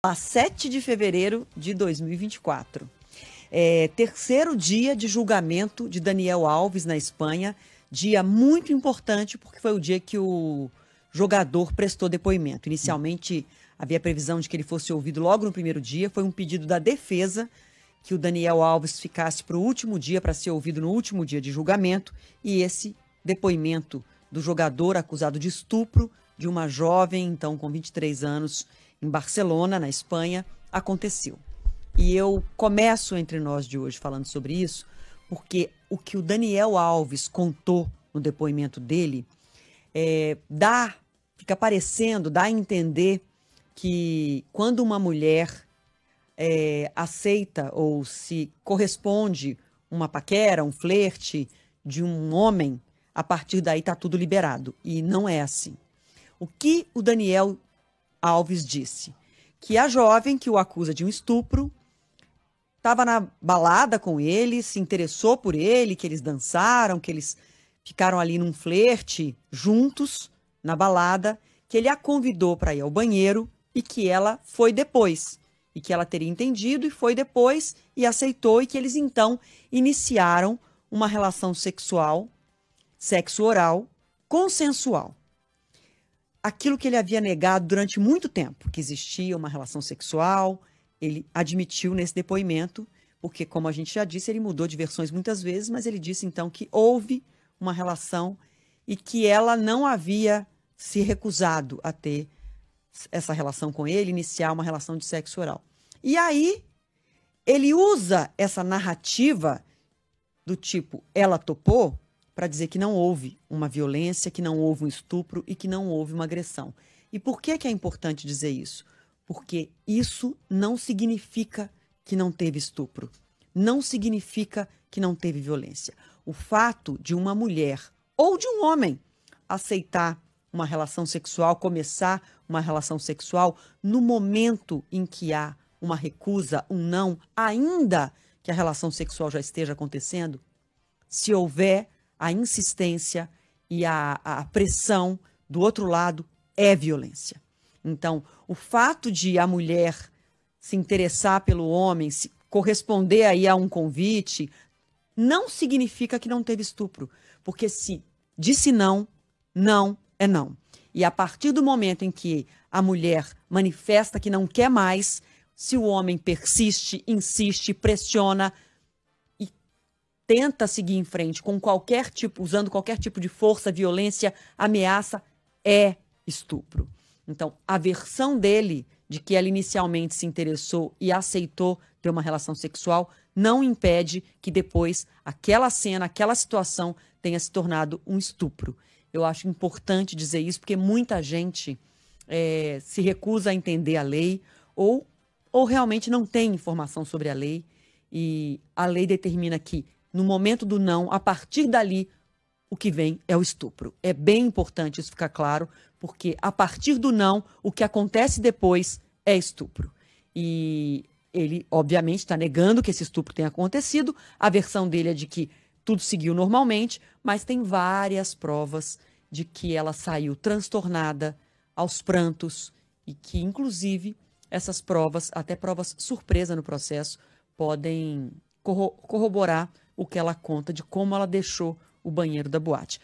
A 7 de fevereiro de 2024. Terceiro dia de julgamento de Daniel Alves na Espanha. Dia muito importante porque foi o dia que o jogador prestou depoimento. Inicialmente havia previsão de que ele fosse ouvido logo no primeiro dia. Foi um pedido da defesa que o Daniel Alves ficasse para o último dia, para ser ouvido no último dia de julgamento. E esse depoimento do jogador acusado de estupro de uma jovem, então com 23 anos, em Barcelona, na Espanha, aconteceu. E eu começo entre nós de hoje falando sobre isso, porque o que o Daniel Alves contou no depoimento dele fica parecendo, dá a entender que quando uma mulher aceita ou se corresponde uma paquera, um flerte de um homem, a partir daí está tudo liberado. E não é assim. O que o Daniel Alves disse? Que a jovem que o acusa de um estupro estava na balada com ele, se interessou por ele, que eles dançaram, que eles ficaram ali num flerte juntos na balada, que ele a convidou para ir ao banheiro e que ela foi depois. E que ela teria entendido e foi depois e aceitou, e que eles então iniciaram uma relação sexual, sexo oral, consensual. Aquilo que ele havia negado durante muito tempo, que existia uma relação sexual, ele admitiu nesse depoimento, porque, como a gente já disse, ele mudou de versões muitas vezes, mas ele disse então que houve uma relação e que ela não havia se recusado a ter essa relação com ele, iniciar uma relação de sexo oral. E aí, ele usa essa narrativa do tipo, ela topou, para dizer que não houve uma violência, que não houve um estupro e que não houve uma agressão. E por que é importante dizer isso? Porque isso não significa que não teve estupro. Não significa que não teve violência. O fato de uma mulher ou de um homem aceitar uma relação sexual, começar uma relação sexual, no momento em que há uma recusa, um não, ainda que a relação sexual já esteja acontecendo, se houver a insistência e a pressão do outro lado é violência. Então, o fato de a mulher se interessar pelo homem, se corresponder aí a um convite, não significa que não teve estupro. Porque se disse não, não é não. E a partir do momento em que a mulher manifesta que não quer mais, se o homem persiste, insiste, pressiona, tenta seguir em frente com qualquer tipo, usando qualquer tipo de força, violência, ameaça, é estupro. Então, a versão dele de que ela inicialmente se interessou e aceitou ter uma relação sexual não impede que depois aquela cena, aquela situação tenha se tornado um estupro. Eu acho importante dizer isso porque muita gente se recusa a entender a lei ou realmente não tem informação sobre a lei, e a lei determina que no momento do não, a partir dali, o que vem é o estupro. É bem importante isso ficar claro, porque a partir do não, o que acontece depois é estupro. E ele, obviamente, está negando que esse estupro tenha acontecido. A versão dele é de que tudo seguiu normalmente, mas tem várias provas de que ela saiu transtornada, aos prantos, e que, inclusive, essas provas, até provas surpresa no processo, podem corroborar o que ela conta de como ela deixou o banheiro da boate.